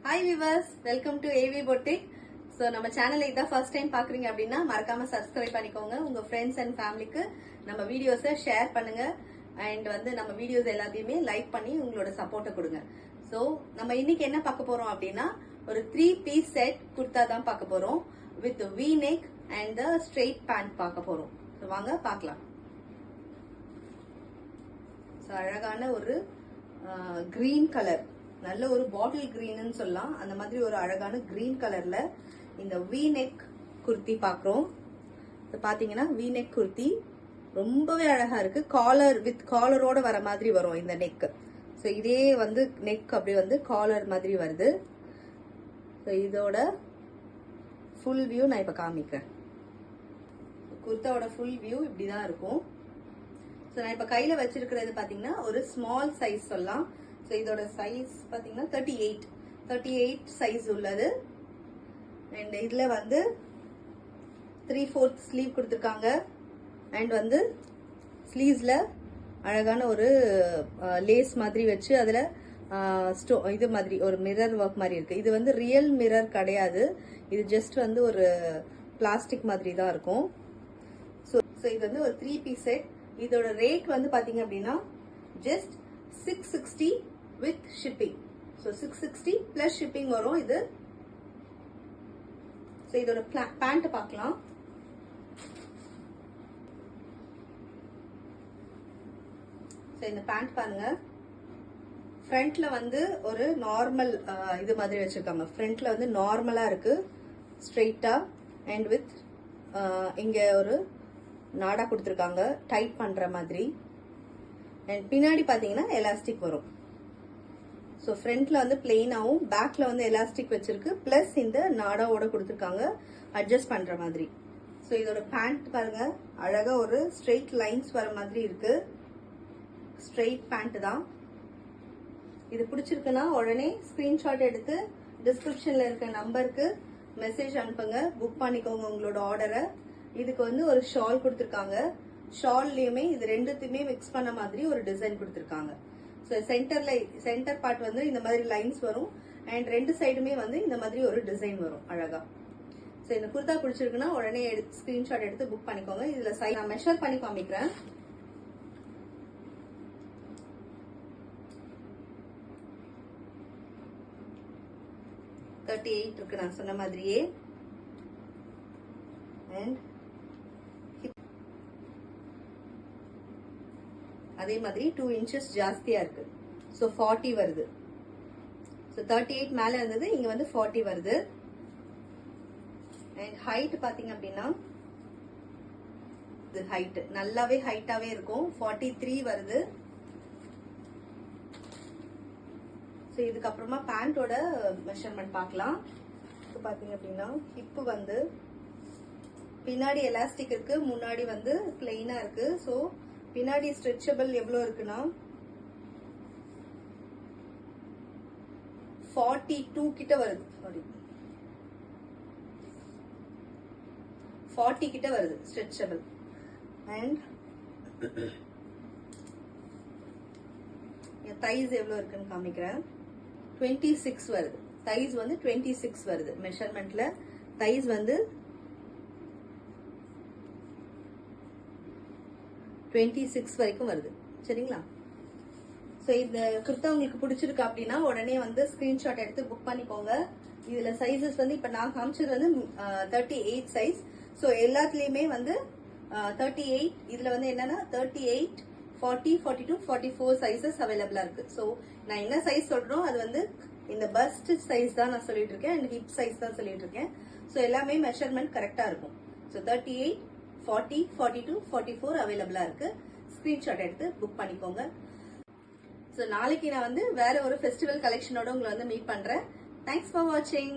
Hi viewers, welcome to AV Boutique. So நம்ம சேனலை இதான் ஃபர்ஸ்ட் டைம் பாக்குறீங்க அப்படின்னா மறக்காம சப்ஸ்கிரைப் பண்ணிக்கோங்க. உங்க ஃப்ரெண்ட்ஸ் அண்ட் ஃபேமிலிக்கு நம்ம வீடியோஸை ஷேர் பண்ணுங்க அண்ட் நம்ம வீடியோஸ் எல்லாத்தையுமே லைக் பண்ணி உங்களோட சப்போர்ட்டை கொடுங்க. ஸோ நம்ம இன்னைக்கு என்ன பார்க்க போறோம் அப்படின்னா ஒரு 3-piece செட் குர்தா தான் பார்க்க போறோம் with V neck and straight pant பார்க்க போறோம். ஸோ வாங்க பார்க்கலாம். ஸோ அழகான ஒரு கிரீன் கலர், நல்ல ஒரு பாட்டில் கிரீன் சொல்லலாம், அந்த மாதிரி ஒரு அழகான கிரீன் கலர்ல இந்த வி நெக் குர்த்தி பாக்குறோம். பாத்தீங்கன்னா வி நெக் குர்த்தி ரொம்பவே அழகா இருக்கு. காலர் வித் காலரோட வர மாதிரி வரும் இந்த நெக். ஸோ இதே நெக் அப்படி காலர் மாதிரி வருது. ஸோ இதோட ஃபுல் வியூ நான் இப்ப காமிக்கிறேன். குர்த்தாவோட ஃபுல் வியூ இப்படிதான் இருக்கும். ஸோ நான் இப்ப கையில வச்சிருக்கிறது பாத்தீங்கன்னா ஒரு ஸ்மால் சைஸ் சொல்லலாம். ஸோ இதோட சைஸ் பாத்தீங்கன்னா 38 சைஸ் உள்ளது. அண்ட் இதுல 3/4 ஸ்லீவ் கொடுத்துருக்காங்க. அண்ட் ஸ்லீவ்ஸ்ல அழகான ஒரு லேஸ் மாதிரி வச்சு அதுல இது மாதிரி ஒரு மிரர் ஒர்க் மாதிரி இருக்கு. இது ரியல் மிரர் கிடையாது, இது ஜஸ்ட் ஒரு பிளாஸ்டிக் மாதிரி தான் இருக்கும். ஸோ இது ஒரு 3-piece செட். இதோட ரேட் பாத்தீங்க அப்படின்னா just 660 with shipping. So 660 plus shipping வரும் இது. So இதோட பேண்ட் பார்க்கலாம். So இந்த பேண்ட் பாருங்க. ஃப்ரண்ட்ல ஒரு நார்மல் இது மாதிரி வச்சிருக்காங்க. ஃப்ரண்ட்ல நார்மலா இருக்கு, ஸ்ட்ரெயிட்டா அண்ட் வித் இங்க ஒரு நாடா கொடுத்துருக்காங்க டைட் பண்ற மாதிரி. அண்ட் பின்னாடி பாத்தீங்கன்னா எலாஸ்டிக் வரும். ஸோ ஃப்ரண்ட்ல பிளெயினாவும் பேக்ல எலாஸ்டிக் வச்சிருக்கு, பிளஸ் இந்த நாடாவோட கொடுத்துருக்காங்க அட்ஜஸ்ட் பண்ற மாதிரி. ஸோ இதோட பேண்ட் பாருங்க, அழகா ஒரு ஸ்ட்ரெயிட் லைன்ஸ் வர மாதிரி இருக்கு. ஸ்ட்ரெயிட் பேண்ட் தான். இது பிடிச்சிருக்குன்னா உடனே ஸ்கிரீன்ஷாட் எடுத்து டிஸ்கிரிப்ஷன்ல இருக்க நம்பருக்கு மெசேஜ் அனுப்புங்க, புக் பண்ணிக்கோங்க உங்களோட ஆர்டரை. இதுக்கு ஒரு ஷால் கொடுத்துருக்காங்க. ஷால்லையுமே இது ரெண்டுத்தையுமே மிக்ஸ் பண்ண மாதிரி ஒரு டிசைன் கொடுத்துருக்காங்க. ஸோ சென்டர் பார்ட் இந்த மாதிரி லைன்ஸ் வரும் அண்ட் ரெண்டு சைடுமே இந்த மாதிரி ஒரு டிசைன் வரும் அழகா. ஸோ இந்த குர்தா பிடிச்சிருக்குன்னா உடனே ஸ்கிரீன்ஷாட் எடுத்து புக் பண்ணிக்கோங்க. இதுல நான் மெஷர் பண்ணி காமிக்கிறேன். இருக்கு நான் சொன்ன மாதிரியே. அண்ட் அதே மாதிரி 2 inches ஜாஸ்தியா இருக்கு. ஸோ 40 வருது. ஸோ 38 மேல இருந்தது, இங்க 40 வருது. அண்ட் ஹைட் பாத்தீங்க அப்படின்னா இது ஹைட் நல்லாவே ஹைட்டாவே இருக்கும். 43 வருது. ஸோ இதுக்கப்புறமா பேண்டோட மெஷர்மெண்ட் பார்க்கலாம். பாத்தீங்க அப்படின்னா ஹிப்பு பின்னாடி எலாஸ்டிக் இருக்கு, முன்னாடி பிளெயினா இருக்கு. ஸோ பின்னாடி ஸ்ட்ரெச்சபிள் எவ்வளவு இருக்குன்னா 42 கிட்ட வருது. சாரி 40 கிட்ட வருது ஸ்ட்ரெச்சபிள். அண்ட் தைஸ் எவ்வளவு இருக்குன்னு காமிக்கிறேன். 26 வருது. தைஸ் 26 வருது. மெஷர்மெண்ட்ல தைஸ் 26 வரைக்கும் வருது. சரிங்களா? ஸோ இந்த குர்தா உங்களுக்கு பிடிச்சிருக்கு அப்படின்னா உடனே ஸ்கிரீன்ஷாட் எடுத்து புக் பண்ணிக்கோங்க. இதுல சைசஸ் இப்ப நான் காமிச்சது 38 சைஸ். ஸோ எல்லாத்துலயுமே 38, இதுல என்னன்னா 38, 40, 42, 44 சைசஸ் அவைலபிளா இருக்கு. ஸோ நான் என்ன சைஸ் சொல்றோம் அது இந்த பஸ்ட் சைஸ் தான் நான் சொல்லிட்டு இருக்கேன் அண்ட் ஹிப் சைஸ் தான் சொல்லிட்டு இருக்கேன். ஸோ எல்லாமே மெஷர்மெண்ட் கரெக்டா இருக்கும். ஸோ 38, 40, 42, 44 அவைலபிளா இருக்கு. ஸ்கிரீன்ஷாட் எடுத்து புக் பண்ணிக்கோங்க. ஸோ நாளைக்கு நான் வேற ஒரு ஃபெஸ்டிவல் கலெக்ஷனோட உங்களை மீட் பண்றேன். தேங்க்ஸ் ஃபார் வாட்சிங்.